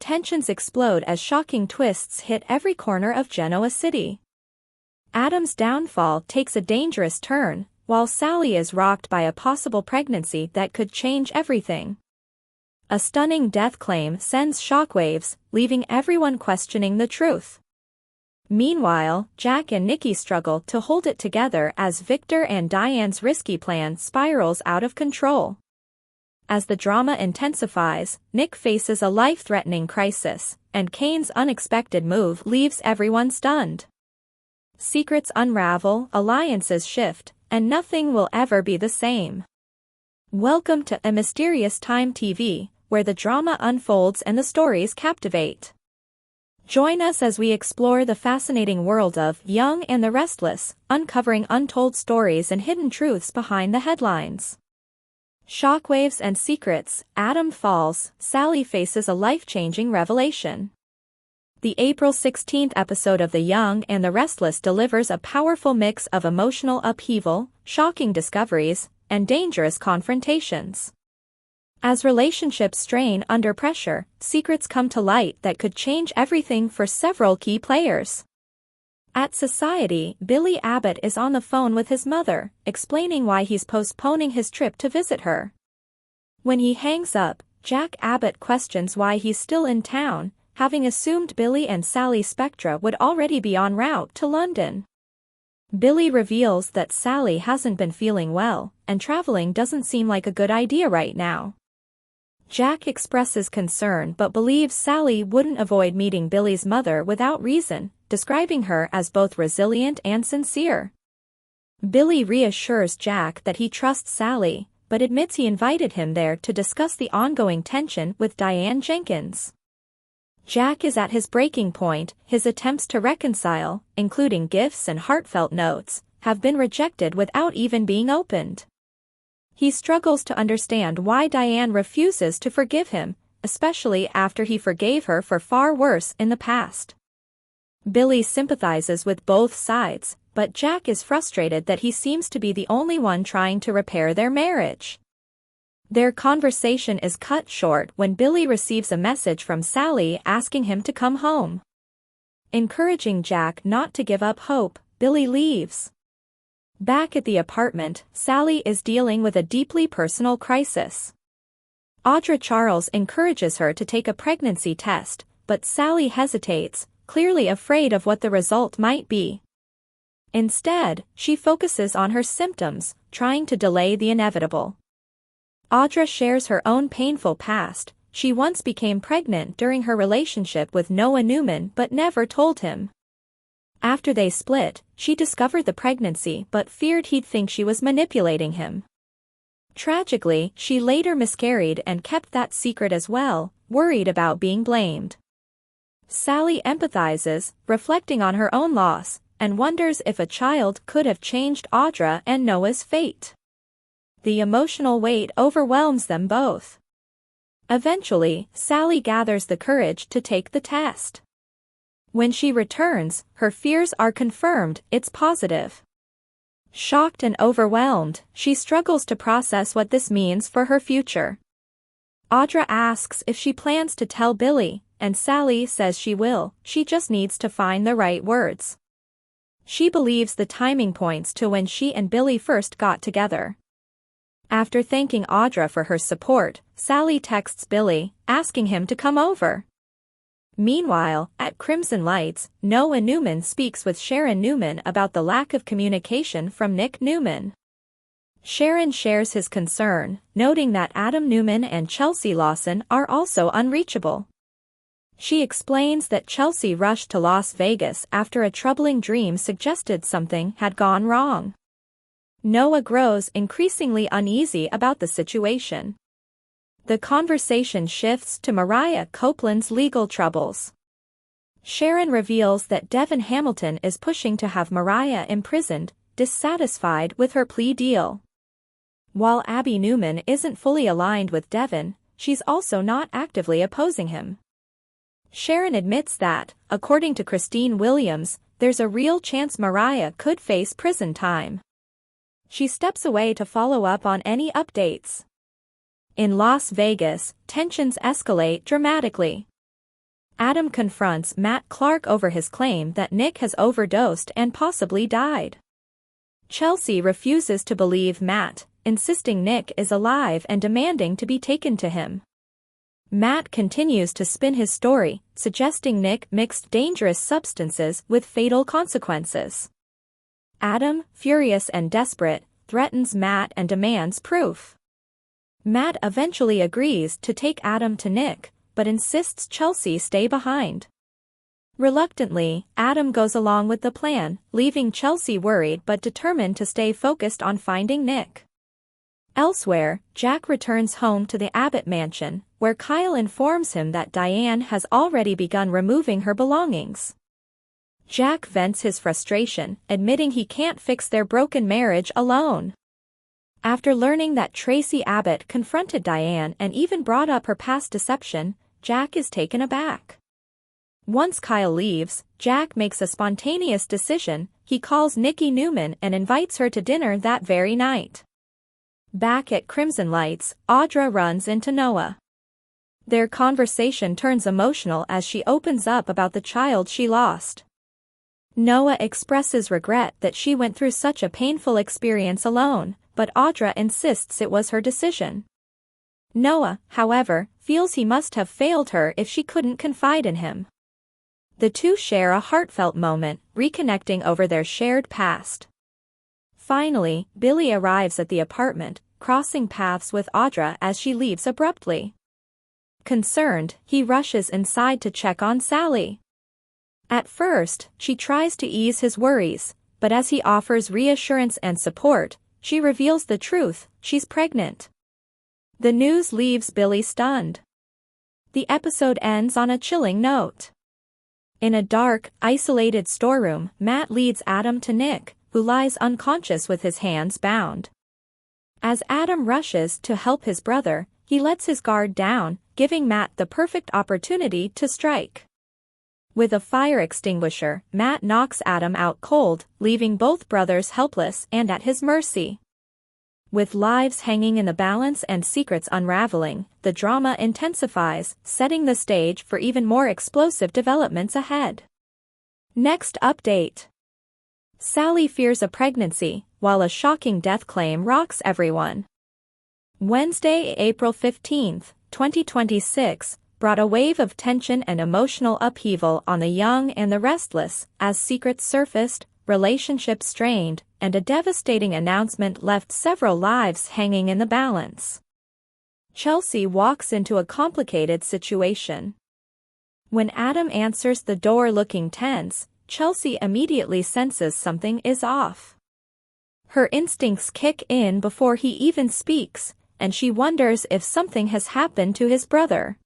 tensions explode as shocking twists hit every corner of Genoa City. Adam's downfall takes a dangerous turn, while Sally is rocked by a possible pregnancy that could change everything. A stunning death claim sends shockwaves, leaving everyone questioning the truth. Meanwhile, Jack and Nikki struggle to hold it together as Victor and Diane's risky plan spirals out of control. As the drama intensifies, Nick faces a life-threatening crisis, and Kane's unexpected move leaves everyone stunned. Secrets unravel, alliances shift, and nothing will ever be the same. Welcome to A Mysterious Time TV, where the drama unfolds and the stories captivate. Join us as we explore the fascinating world of Young and the Restless, uncovering untold stories and hidden truths behind the headlines. Shockwaves and secrets, Adam falls, Sally faces a life-changing revelation. The April 16th episode of The Young and the Restless delivers a powerful mix of emotional upheaval, shocking discoveries, and dangerous confrontations. As relationships strain under pressure, secrets come to light that could change everything for several key players. At Society, Billy Abbott is on the phone with his mother, explaining why he's postponing his trip to visit her. When he hangs up, Jack Abbott questions why he's still in town, having assumed Billy and Sally Spectra would already be en route to London. Billy reveals that Sally hasn't been feeling well, and traveling doesn't seem like a good idea right now. Jack expresses concern but believes Sally wouldn't avoid meeting Billy's mother without reason, describing her as both resilient and sincere. Billy reassures Jack that he trusts Sally, but admits he invited him there to discuss the ongoing tension with Diane Jenkins. Jack is at his breaking point. His attempts to reconcile, including gifts and heartfelt notes, have been rejected without even being opened. He struggles to understand why Diane refuses to forgive him, especially after he forgave her for far worse in the past. Billy sympathizes with both sides, but Jack is frustrated that he seems to be the only one trying to repair their marriage. Their conversation is cut short when Billy receives a message from Sally asking him to come home. Encouraging Jack not to give up hope, Billy leaves. Back at the apartment, Sally is dealing with a deeply personal crisis. Audra Charles encourages her to take a pregnancy test, but Sally hesitates, clearly afraid of what the result might be. Instead, she focuses on her symptoms, trying to delay the inevitable. Audra shares her own painful past. She once became pregnant during her relationship with Noah Newman but never told him. After they split, she discovered the pregnancy but feared he'd think she was manipulating him. Tragically, she later miscarried and kept that secret as well, worried about being blamed. Sally empathizes, reflecting on her own loss, and wonders if a child could have changed Audra and Noah's fate. The emotional weight overwhelms them both. Eventually, Sally gathers the courage to take the test. When she returns, her fears are confirmed. It's positive. Shocked and overwhelmed, she struggles to process what this means for her future. Audra asks if she plans to tell Billy, and Sally says she will, she just needs to find the right words. She believes the timing points to when she and Billy first got together. After thanking Audra for her support, Sally texts Billy, asking him to come over. Meanwhile, at Crimson Lights, Noah Newman speaks with Sharon Newman about the lack of communication from Nick Newman. Sharon shares his concern, noting that Adam Newman and Chelsea Lawson are also unreachable. She explains that Chelsea rushed to Las Vegas after a troubling dream suggested something had gone wrong. Noah grows increasingly uneasy about the situation. The conversation shifts to Mariah Copeland's legal troubles. Sharon reveals that Devin Hamilton is pushing to have Mariah imprisoned, dissatisfied with her plea deal. While Abby Newman isn't fully aligned with Devin, she's also not actively opposing him. Sharon admits that, according to Christine Williams, there's a real chance Mariah could face prison time. She steps away to follow up on any updates. In Las Vegas, tensions escalate dramatically. Adam confronts Matt Clark over his claim that Nick has overdosed and possibly died. Chelsea refuses to believe Matt, insisting Nick is alive and demanding to be taken to him. Matt continues to spin his story, suggesting Nick mixed dangerous substances with fatal consequences. Adam, furious and desperate, threatens Matt and demands proof. Matt eventually agrees to take Adam to Nick, but insists Chelsea stay behind. Reluctantly, Adam goes along with the plan, leaving Chelsea worried but determined to stay focused on finding Nick. Elsewhere, Jack returns home to the Abbott mansion, where Kyle informs him that Diane has already begun removing her belongings. Jack vents his frustration, admitting he can't fix their broken marriage alone. After learning that Tracy Abbott confronted Diane and even brought up her past deception, Jack is taken aback. Once Kyle leaves, Jack makes a spontaneous decision. He calls Nikki Newman and invites her to dinner that very night. Back at Crimson Lights, Audra runs into Noah. Their conversation turns emotional as she opens up about the child she lost. Noah expresses regret that she went through such a painful experience alone, but Audra insists it was her decision. Noah, however, feels he must have failed her if she couldn't confide in him. The two share a heartfelt moment, reconnecting over their shared past. Finally, Billy arrives at the apartment, crossing paths with Audra as she leaves abruptly. Concerned, he rushes inside to check on Sally. At first, she tries to ease his worries, but as he offers reassurance and support, she reveals the truth: she's pregnant. The news leaves Billy stunned. The episode ends on a chilling note. In a dark, isolated storeroom, Matt leads Adam to Nick, who lies unconscious with his hands bound. As Adam rushes to help his brother, he lets his guard down, giving Matt the perfect opportunity to strike. With a fire extinguisher, Matt knocks Adam out cold, leaving both brothers helpless and at his mercy. With lives hanging in the balance and secrets unraveling, the drama intensifies, setting the stage for even more explosive developments ahead. Next update. Sally fears a pregnancy, while a shocking death claim rocks everyone. Wednesday, April 15, 2026, brought a wave of tension and emotional upheaval on the young and the restless, as secrets surfaced, relationships strained, and a devastating announcement left several lives hanging in the balance. Chelsea walks into a complicated situation. When Adam answers the door looking tense, Chelsea immediately senses something is off. Her instincts kick in before he even speaks, and she wonders if something has happened to his brother.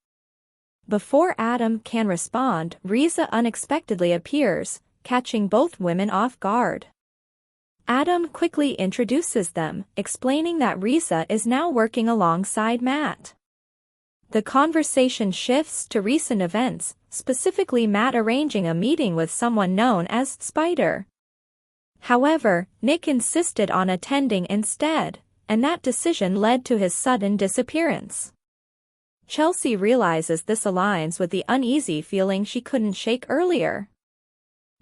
Before Adam can respond, Risa unexpectedly appears, catching both women off guard. Adam quickly introduces them, explaining that Risa is now working alongside Matt. The conversation shifts to recent events, specifically Matt arranging a meeting with someone known as Spider. However, Nick insisted on attending instead, and that decision led to his sudden disappearance. Chelsea realizes this aligns with the uneasy feeling she couldn't shake earlier.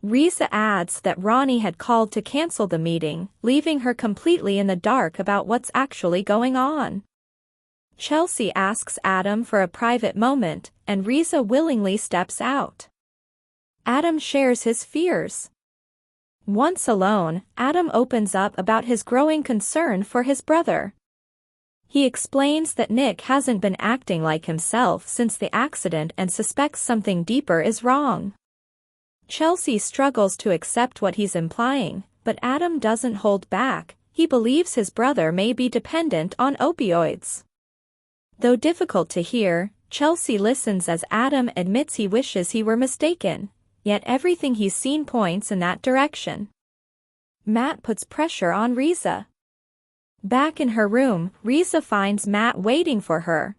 Risa adds that Ronnie had called to cancel the meeting, leaving her completely in the dark about what's actually going on. Chelsea asks Adam for a private moment, and Risa willingly steps out. Adam shares his fears. Once alone, Adam opens up about his growing concern for his brother. He explains that Nick hasn't been acting like himself since the accident and suspects something deeper is wrong. Chelsea struggles to accept what he's implying, but Adam doesn't hold back. He believes his brother may be dependent on opioids. Though difficult to hear, Chelsea listens as Adam admits he wishes he were mistaken, yet everything he's seen points in that direction. Matt puts pressure on Risa. Back in her room, Risa finds Matt waiting for her.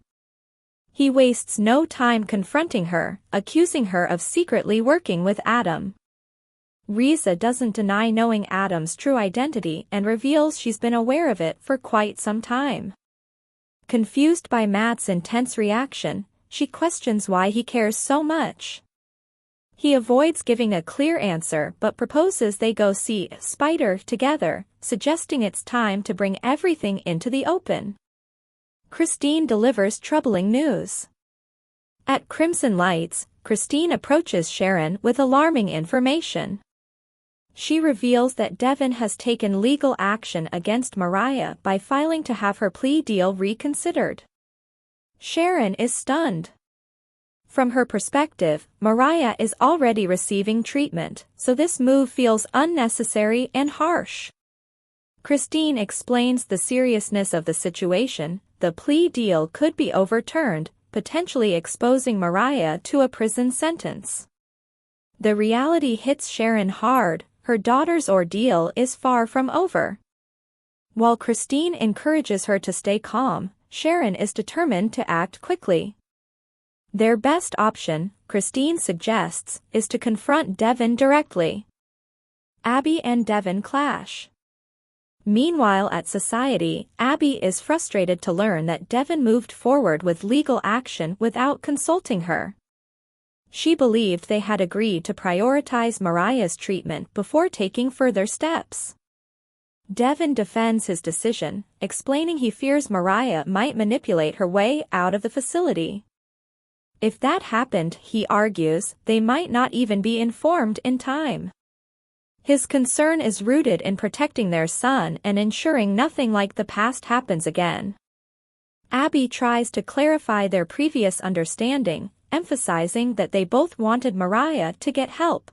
He wastes no time confronting her, accusing her of secretly working with Adam. Risa doesn't deny knowing Adam's true identity and reveals she's been aware of it for quite some time. Confused by Matt's intense reaction, she questions why he cares so much. He avoids giving a clear answer but proposes they go see Spider together, suggesting it's time to bring everything into the open. Christine delivers troubling news. At Crimson Lights, Christine approaches Sharon with alarming information. She reveals that Devin has taken legal action against Mariah by filing to have her plea deal reconsidered. Sharon is stunned. From her perspective, Mariah is already receiving treatment, so this move feels unnecessary and harsh. Christine explains the seriousness of the situation. The plea deal could be overturned, potentially exposing Mariah to a prison sentence. The reality hits Sharon hard. Her daughter's ordeal is far from over. While Christine encourages her to stay calm, Sharon is determined to act quickly. Their best option, Christine suggests, is to confront Devin directly. Abby and Devin clash. Meanwhile at Society, Abby is frustrated to learn that Devin moved forward with legal action without consulting her. She believed they had agreed to prioritize Mariah's treatment before taking further steps. Devin defends his decision, explaining he fears Mariah might manipulate her way out of the facility. If that happened, he argues, they might not even be informed in time. His concern is rooted in protecting their son and ensuring nothing like the past happens again. Abby tries to clarify their previous understanding, emphasizing that they both wanted Mariah to get help.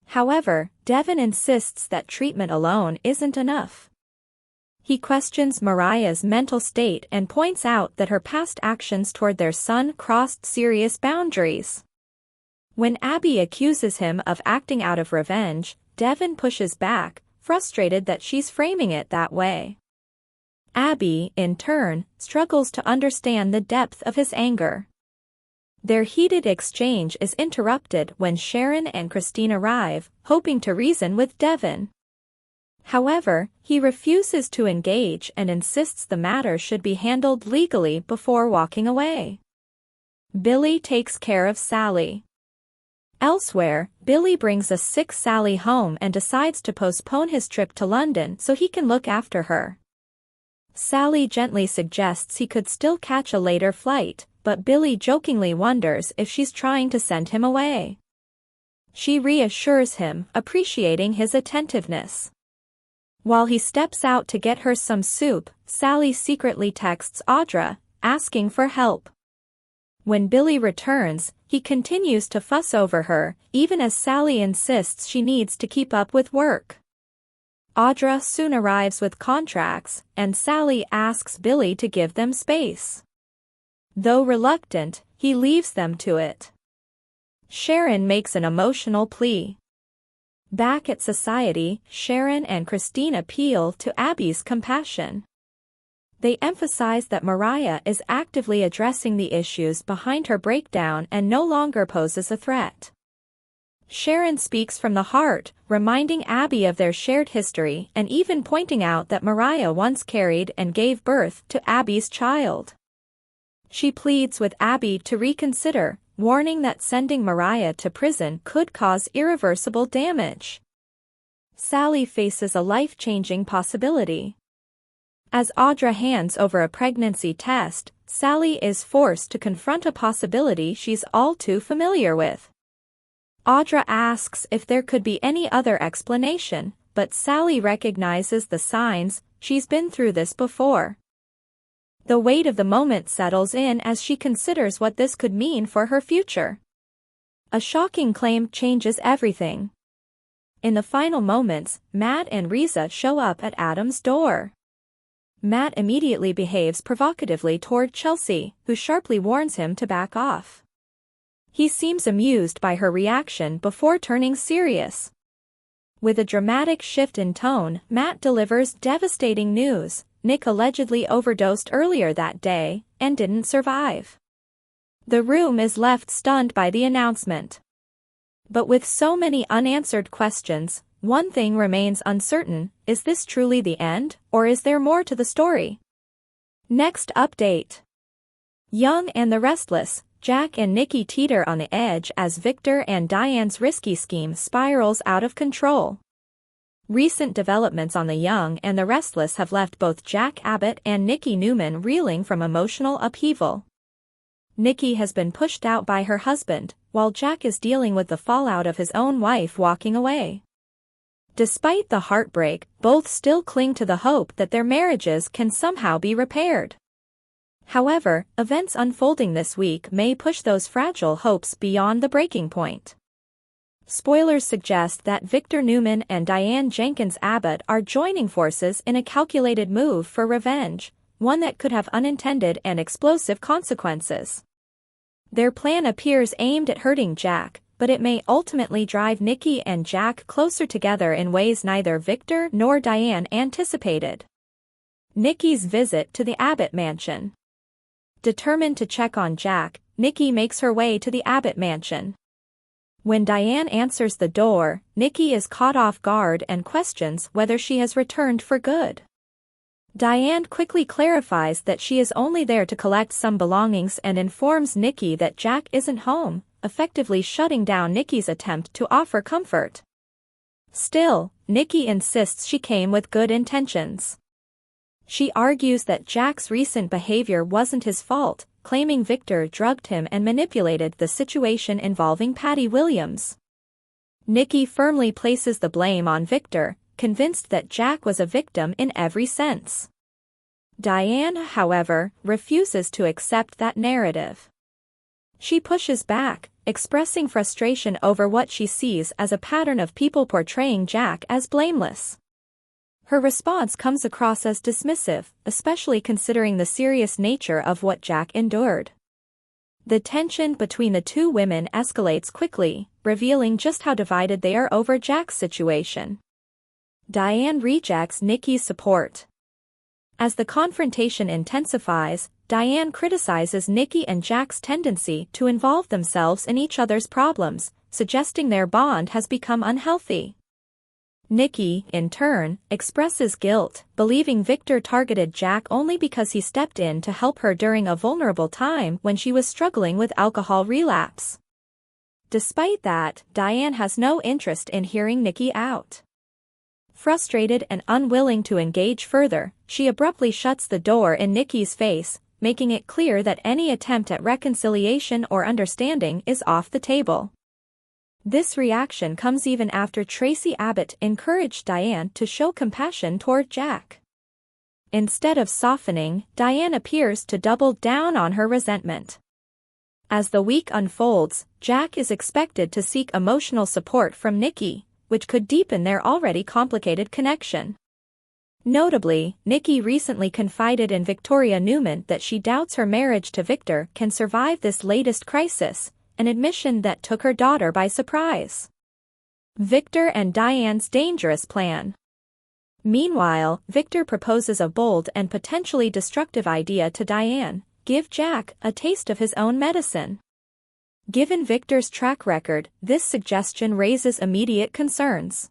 However, Devin insists that treatment alone isn't enough. He questions Mariah's mental state and points out that her past actions toward their son crossed serious boundaries. When Abby accuses him of acting out of revenge, Devin pushes back, frustrated that she's framing it that way. Abby, in turn, struggles to understand the depth of his anger. Their heated exchange is interrupted when Sharon and Christine arrive, hoping to reason with Devin. However, he refuses to engage and insists the matter should be handled legally before walking away. Billy takes care of Sally. Elsewhere, Billy brings a sick Sally home and decides to postpone his trip to London so he can look after her. Sally gently suggests he could still catch a later flight, but Billy jokingly wonders if she's trying to send him away. She reassures him, appreciating his attentiveness. While he steps out to get her some soup, Sally secretly texts Audra, asking for help. When Billy returns, he continues to fuss over her, even as Sally insists she needs to keep up with work. Audra soon arrives with contracts, and Sally asks Billy to give them space. Though reluctant, he leaves them to it. Sharon makes an emotional plea. Back at Society, Sharon and Christine appeal to Abby's compassion. They emphasize that Mariah is actively addressing the issues behind her breakdown and no longer poses a threat. Sharon speaks from the heart, reminding Abby of their shared history and even pointing out that Mariah once carried and gave birth to Abby's child. She pleads with Abby to reconsider, warning that sending Mariah to prison could cause irreversible damage. Sally faces a life-changing possibility. As Audra hands over a pregnancy test, Sally is forced to confront a possibility she's all too familiar with. Audra asks if there could be any other explanation, but Sally recognizes the signs. She's been through this before. The weight of the moment settles in as she considers what this could mean for her future. A shocking claim changes everything. In the final moments, Matt and Riza show up at Adam's door. Matt immediately behaves provocatively toward Chelsea, who sharply warns him to back off. He seems amused by her reaction before turning serious. With a dramatic shift in tone, Matt delivers devastating news. Nick allegedly overdosed earlier that day and didn't survive. The room is left stunned by the announcement. But with so many unanswered questions, one thing remains uncertain: is this truly the end, or is there more to the story? Next update. Young and the Restless, Jack and Nikki teeter on the edge as Victor and Diane's risky scheme spirals out of control. Recent developments on the Young and the Restless have left both Jack Abbott and Nikki Newman reeling from emotional upheaval. Nikki has been pushed out by her husband, while Jack is dealing with the fallout of his own wife walking away. Despite the heartbreak, both still cling to the hope that their marriages can somehow be repaired. However, events unfolding this week may push those fragile hopes beyond the breaking point. Spoilers suggest that Victor Newman and Diane Jenkins Abbott are joining forces in a calculated move for revenge, one that could have unintended and explosive consequences. Their plan appears aimed at hurting Jack, but it may ultimately drive Nikki and Jack closer together in ways neither Victor nor Diane anticipated. Nikki's visit to the Abbott mansion. Determined to check on Jack, Nikki makes her way to the Abbott mansion. When Diane answers the door, Nikki is caught off guard and questions whether she has returned for good. Diane quickly clarifies that she is only there to collect some belongings and informs Nikki that Jack isn't home, effectively shutting down Nikki's attempt to offer comfort. Still, Nikki insists she came with good intentions. She argues that Jack's recent behavior wasn't his fault, claiming Victor drugged him and manipulated the situation involving Patty Williams. Nikki firmly places the blame on Victor, convinced that Jack was a victim in every sense. Diane, however, refuses to accept that narrative. She pushes back, expressing frustration over what she sees as a pattern of people portraying Jack as blameless. Her response comes across as dismissive, especially considering the serious nature of what Jack endured. The tension between the two women escalates quickly, revealing just how divided they are over Jack's situation. Diane rejects Nikki's support. As the confrontation intensifies, Diane criticizes Nikki and Jack's tendency to involve themselves in each other's problems, suggesting their bond has become unhealthy. Nikki, in turn, expresses guilt, believing Victor targeted Jack only because he stepped in to help her during a vulnerable time when she was struggling with alcohol relapse. Despite that, Diane has no interest in hearing Nikki out. Frustrated and unwilling to engage further, she abruptly shuts the door in Nikki's face, making it clear that any attempt at reconciliation or understanding is off the table. This reaction comes even after Tracy Abbott encouraged Diane to show compassion toward Jack. Instead of softening, Diane appears to double down on her resentment. As the week unfolds, Jack is expected to seek emotional support from Nikki, which could deepen their already complicated connection. Notably, Nikki recently confided in Victoria Newman that she doubts her marriage to Victor can survive this latest crisis, an admission that took her daughter by surprise. Victor and Diane's dangerous plan. Meanwhile, Victor proposes a bold and potentially destructive idea to Diane: give Jack a taste of his own medicine. Given Victor's track record, this suggestion raises immediate concerns.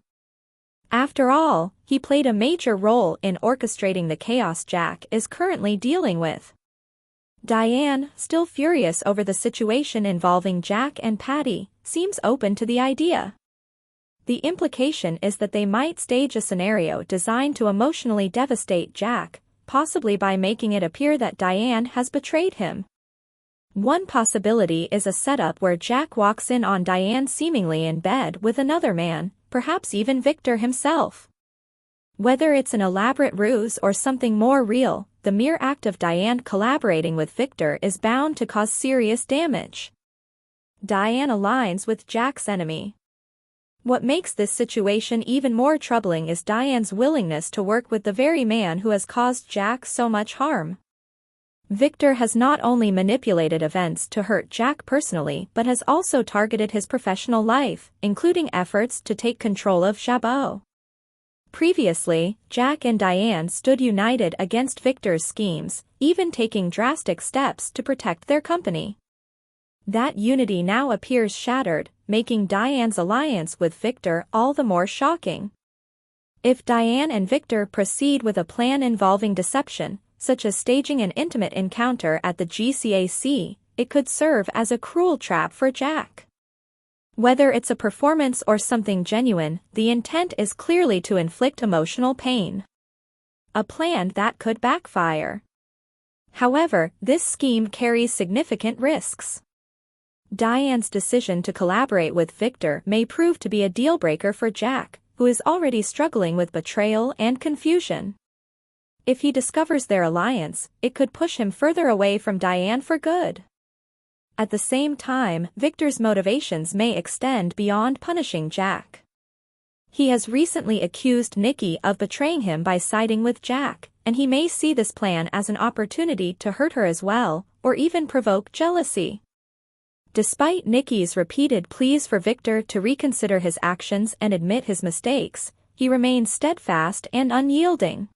After all, he played a major role in orchestrating the chaos Jack is currently dealing with. Diane, still furious over the situation involving Jack and Patty, seems open to the idea. The implication is that they might stage a scenario designed to emotionally devastate Jack, possibly by making it appear that Diane has betrayed him. One possibility is a setup where Jack walks in on Diane seemingly in bed with another man, perhaps even Victor himself. Whether it's an elaborate ruse or something more real, the mere act of Diane collaborating with Victor is bound to cause serious damage. Diane aligns with Jack's enemy. What makes this situation even more troubling is Diane's willingness to work with the very man who has caused Jack so much harm. Victor has not only manipulated events to hurt Jack personally but has also targeted his professional life, including efforts to take control of Chabot. Previously, Jack and Diane stood united against Victor's schemes, even taking drastic steps to protect their company. That unity now appears shattered, making Diane's alliance with Victor all the more shocking. If Diane and Victor proceed with a plan involving deception, such as staging an intimate encounter at the GCAC, it could serve as a cruel trap for Jack. Whether it's a performance or something genuine, the intent is clearly to inflict emotional pain. A plan that could backfire. However, this scheme carries significant risks. Diane's decision to collaborate with Victor may prove to be a deal-breaker for Jack, who is already struggling with betrayal and confusion. If he discovers their alliance, it could push him further away from Diane for good. At the same time, Victor's motivations may extend beyond punishing Jack. He has recently accused Nikki of betraying him by siding with Jack, and he may see this plan as an opportunity to hurt her as well, or even provoke jealousy. Despite Nikki's repeated pleas for Victor to reconsider his actions and admit his mistakes, he remains steadfast and unyielding.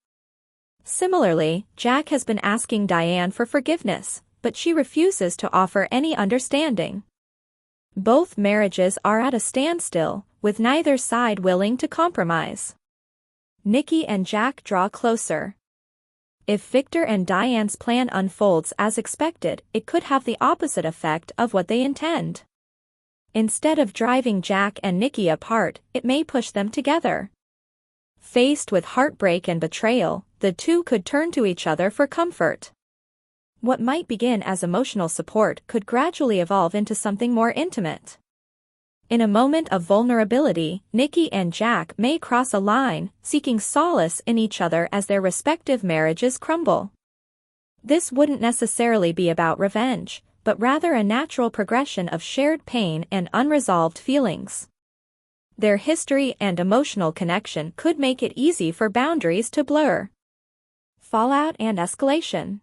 Similarly, Jack has been asking Diane for forgiveness, but she refuses to offer any understanding. Both marriages are at a standstill, with neither side willing to compromise. Nikki and Jack draw closer. If Victor and Diane's plan unfolds as expected, it could have the opposite effect of what they intend. Instead of driving Jack and Nikki apart, it may push them together. Faced with heartbreak and betrayal, the two could turn to each other for comfort. What might begin as emotional support could gradually evolve into something more intimate. In a moment of vulnerability, Nikki and Jack may cross a line, seeking solace in each other as their respective marriages crumble. This wouldn't necessarily be about revenge, but rather a natural progression of shared pain and unresolved feelings. Their history and emotional connection could make it easy for boundaries to blur. Fallout and escalation.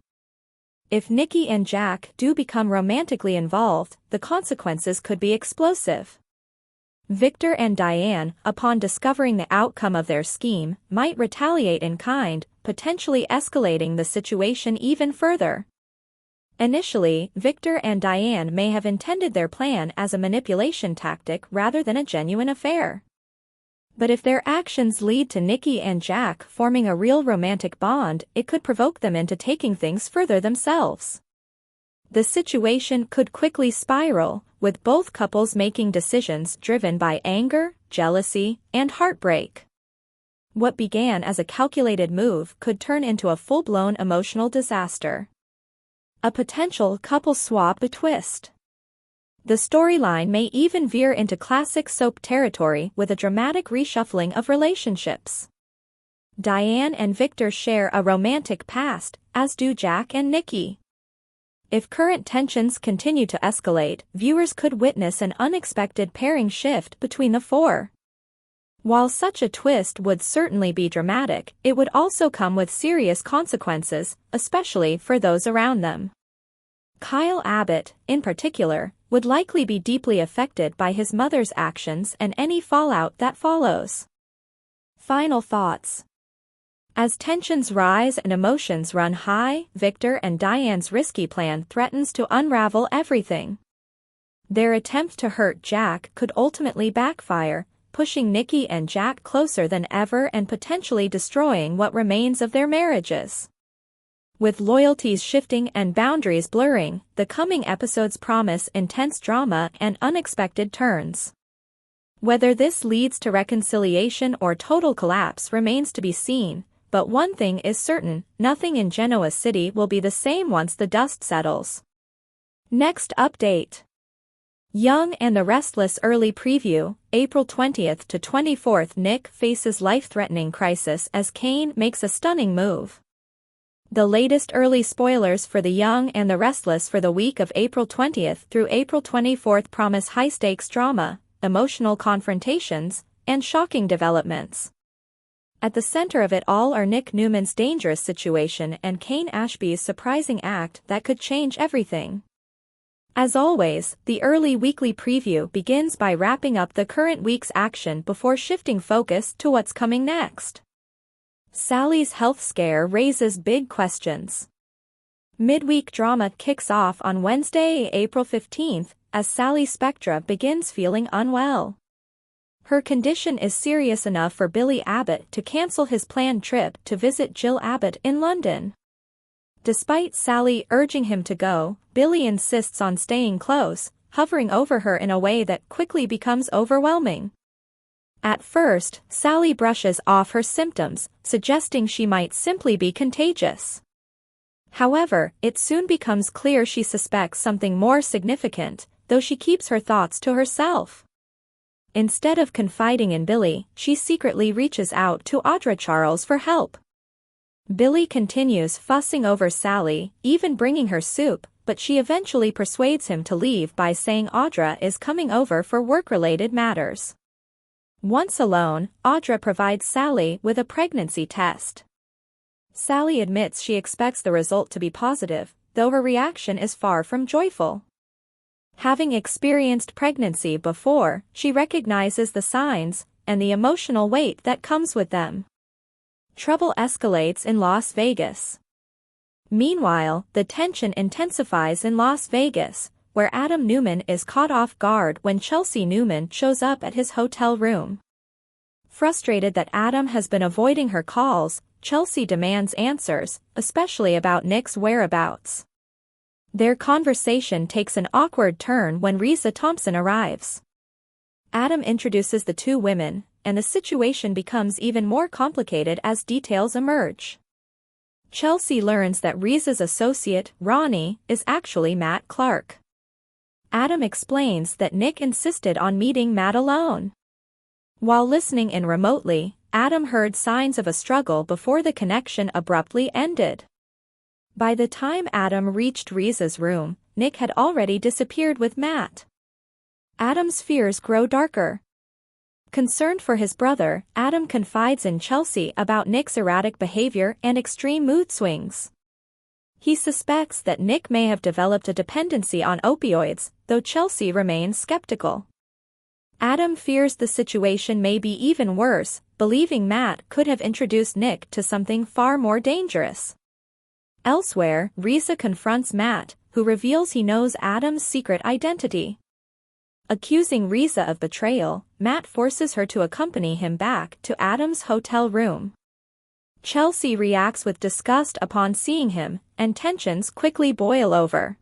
If Nikki and Jack do become romantically involved, the consequences could be explosive. Victor and Diane, upon discovering the outcome of their scheme, might retaliate in kind, potentially escalating the situation even further. Initially, Victor and Diane may have intended their plan as a manipulation tactic rather than a genuine affair. But if their actions lead to Nikki and Jack forming a real romantic bond, it could provoke them into taking things further themselves. The situation could quickly spiral, with both couples making decisions driven by anger, jealousy, and heartbreak. What began as a calculated move could turn into a full-blown emotional disaster. A potential couple swap twist. The storyline may even veer into classic soap territory with a dramatic reshuffling of relationships. Diane and Victor share a romantic past, as do Jack and Nikki. If current tensions continue to escalate, viewers could witness an unexpected pairing shift between the four. While such a twist would certainly be dramatic, it would also come with serious consequences, especially for those around them. Kyle Abbott, in particular, would likely be deeply affected by his mother's actions and any fallout that follows. Final thoughts. As tensions rise and emotions run high, Victor and Diane's risky plan threatens to unravel everything. Their attempt to hurt Jack could ultimately backfire, pushing Nikki and Jack closer than ever and potentially destroying what remains of their marriages. With loyalties shifting and boundaries blurring, the coming episodes promise intense drama and unexpected turns. Whether this leads to reconciliation or total collapse remains to be seen, but one thing is certain, nothing in Genoa City will be the same once the dust settles. Next update. Young and the Restless early preview, April 20th to 24th. Nick faces life-threatening crisis as Kane makes a stunning move. The latest early spoilers for The Young and the Restless for the week of April 20th through April 24th promise high-stakes drama, emotional confrontations, and shocking developments. At the center of it all are Nick Newman's dangerous situation and Kane Ashby's surprising act that could change everything. As always, the early weekly preview begins by wrapping up the current week's action before shifting focus to what's coming next. Sally's health scare raises big questions. Midweek drama kicks off on Wednesday, April 15th, as Sally Spectra begins feeling unwell. Her condition is serious enough for Billy Abbott to cancel his planned trip to visit Jill Abbott in London. Despite Sally urging him to go, Billy insists on staying close, hovering over her in a way that quickly becomes overwhelming. At first, Sally brushes off her symptoms, suggesting she might simply be contagious. However, it soon becomes clear she suspects something more significant, though she keeps her thoughts to herself. Instead of confiding in Billy, she secretly reaches out to Charles for help. Billy continues fussing over Sally, even bringing her soup, but she eventually persuades him to leave by saying Audra is coming over for work-related matters. Once alone, Audra provides Sally with a pregnancy test. Sally admits she expects the result to be positive, though her reaction is far from joyful. Having experienced pregnancy before, she recognizes the signs and the emotional weight that comes with them. Trouble escalates in Las Vegas. Meanwhile, the tension intensifies in Las Vegas, where Adam Newman is caught off guard when Chelsea Newman shows up at his hotel room. Frustrated that Adam has been avoiding her calls, Chelsea demands answers, especially about Nick's whereabouts. Their conversation takes an awkward turn when Risa Thompson arrives. Adam introduces the two women, and the situation becomes even more complicated as details emerge. Chelsea learns that Risa's associate, Ronnie, is actually Matt Clark. Adam explains that Nick insisted on meeting Matt alone. While listening in remotely, Adam heard signs of a struggle before the connection abruptly ended. By the time Adam reached Risa's room, Nick had already disappeared with Matt. Adam's fears grow darker. Concerned for his brother, Adam confides in Chelsea about Nick's erratic behavior and extreme mood swings. He suspects that Nick may have developed a dependency on opioids, though Chelsea remains skeptical. Adam fears the situation may be even worse, believing Matt could have introduced Nick to something far more dangerous. Elsewhere, Risa confronts Matt, who reveals he knows Adam's secret identity. Accusing Risa of betrayal, Matt forces her to accompany him back to Adam's hotel room. Chelsea reacts with disgust upon seeing him, and tensions quickly boil over.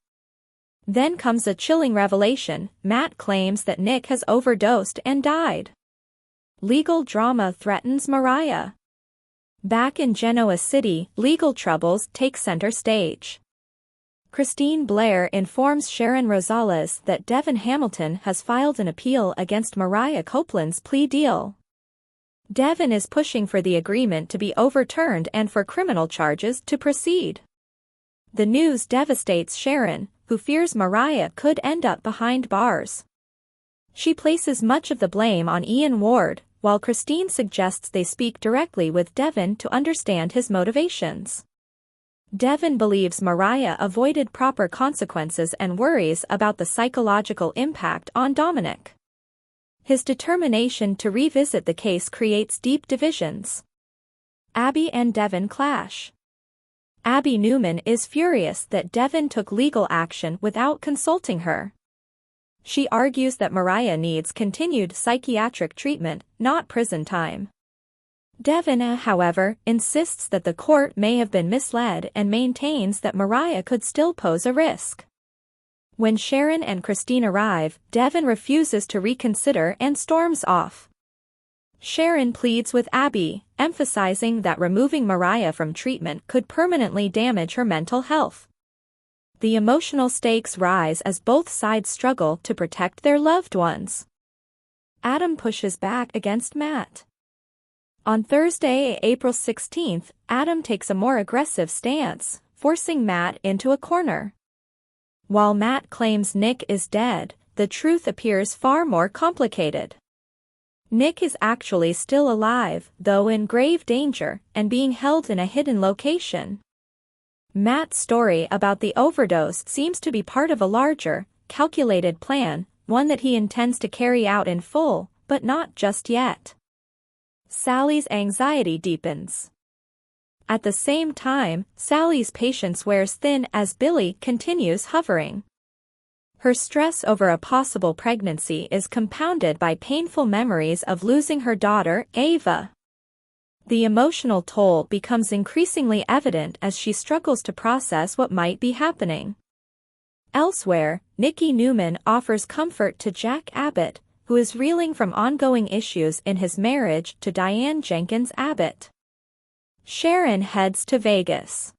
Then comes a chilling revelation: Matt claims that Nick has overdosed and died. Legal drama threatens Mariah. Back in Genoa City, legal troubles take center stage. Christine Blair informs Sharon Rosales that Devin Hamilton has filed an appeal against Mariah Copeland's plea deal. Devin is pushing for the agreement to be overturned and for criminal charges to proceed. The news devastates Sharon, who fears Mariah could end up behind bars. She places much of the blame on Ian Ward, while Christine suggests they speak directly with Devin to understand his motivations. Devin believes Mariah avoided proper consequences and worries about the psychological impact on Dominic. His determination to revisit the case creates deep divisions. Abby and Devin clash. Abby Newman is furious that Devin took legal action without consulting her. She argues that Mariah needs continued psychiatric treatment, not prison time. Devin, however, insists that the court may have been misled and maintains that Mariah could still pose a risk. When Sharon and Christine arrive, Devin refuses to reconsider and storms off. Sharon pleads with Abby, emphasizing that removing Mariah from treatment could permanently damage her mental health. The emotional stakes rise as both sides struggle to protect their loved ones. Adam pushes back against Matt. On Thursday, April 16th, Adam takes a more aggressive stance, forcing Matt into a corner. While Matt claims Nick is dead, the truth appears far more complicated. Nick is actually still alive, though in grave danger, and being held in a hidden location. Matt's story about the overdose seems to be part of a larger, calculated plan, one that he intends to carry out in full, but not just yet. Sally's anxiety deepens. At the same time, Sally's patience wears thin as Billy continues hovering. Her stress over a possible pregnancy is compounded by painful memories of losing her daughter, Ava. The emotional toll becomes increasingly evident as she struggles to process what might be happening. Elsewhere, Nikki Newman offers comfort to Jack Abbott, who is reeling from ongoing issues in his marriage to Diane Jenkins Abbott. Sharon heads to Vegas.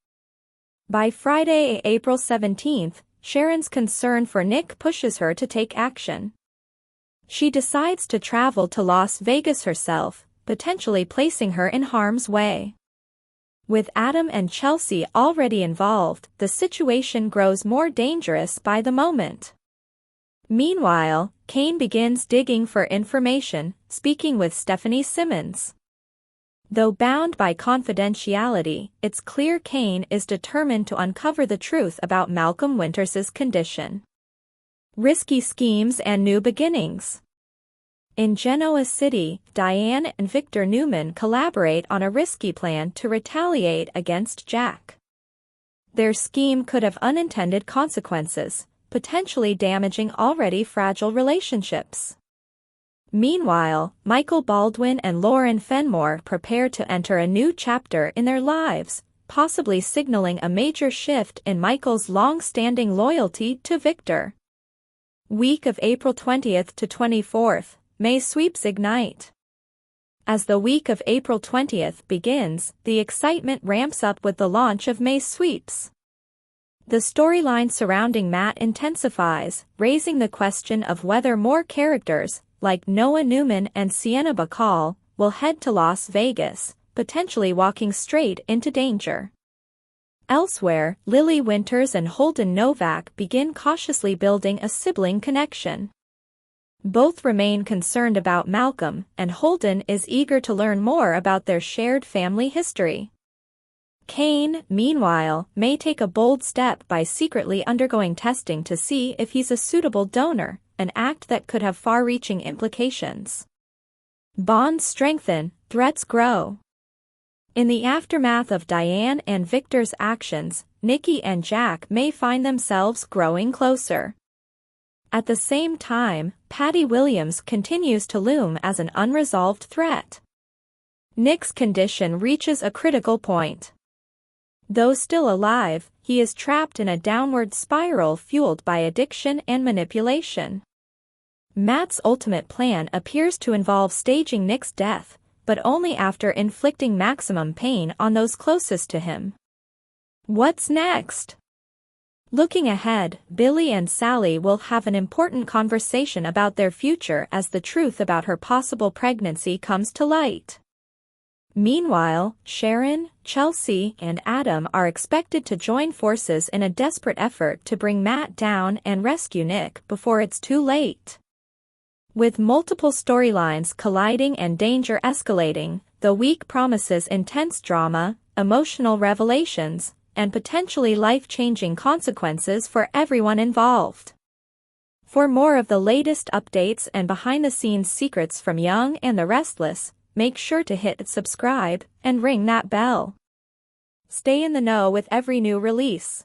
By Friday, April 17th, Sharon's concern for Nick pushes her to take action. She decides to travel to Las Vegas herself, potentially placing her in harm's way. With Adam and Chelsea already involved, the situation grows more dangerous by the moment. Meanwhile, Kane begins digging for information, speaking with Stephanie Simmons. Though bound by confidentiality, it's clear Kane is determined to uncover the truth about Malcolm Winters's condition. Risky schemes and new beginnings. In Genoa City, Diane and Victor Newman collaborate on a risky plan to retaliate against Jack. Their scheme could have unintended consequences, potentially damaging already fragile relationships. Meanwhile, Michael Baldwin and Lauren Fenmore prepare to enter a new chapter in their lives, possibly signaling a major shift in Michael's long-standing loyalty to Victor. Week of April 20th to 24th, May sweeps ignite. As the week of April 20th begins, the excitement ramps up with the launch of May sweeps. The storyline surrounding Matt intensifies, raising the question of whether more characters, like Noah Newman and Sienna Bacall, will head to Las Vegas, potentially walking straight into danger. Elsewhere, Lily Winters and Holden Novak begin cautiously building a sibling connection. Both remain concerned about Malcolm, and Holden is eager to learn more about their shared family history. Kane, meanwhile, may take a bold step by secretly undergoing testing to see if he's a suitable donor, an act that could have far-reaching implications. Bonds strengthen, threats grow. In the aftermath of Diane and Victor's actions, Nikki and Jack may find themselves growing closer. At the same time, Patty Williams continues to loom as an unresolved threat. Nick's condition reaches a critical point. Though still alive, he is trapped in a downward spiral fueled by addiction and manipulation. Matt's ultimate plan appears to involve staging Nick's death, but only after inflicting maximum pain on those closest to him. What's next? Looking ahead, Billy and Sally will have an important conversation about their future as the truth about her possible pregnancy comes to light. Meanwhile, Sharon, Chelsea, and Adam are expected to join forces in a desperate effort to bring Matt down and rescue Nick before it's too late. With multiple storylines colliding and danger escalating, the week promises intense drama, emotional revelations, and potentially life-changing consequences for everyone involved. For more of the latest updates and behind-the-scenes secrets from Young and the Restless, make sure to hit subscribe and ring that bell. Stay in the know with every new release.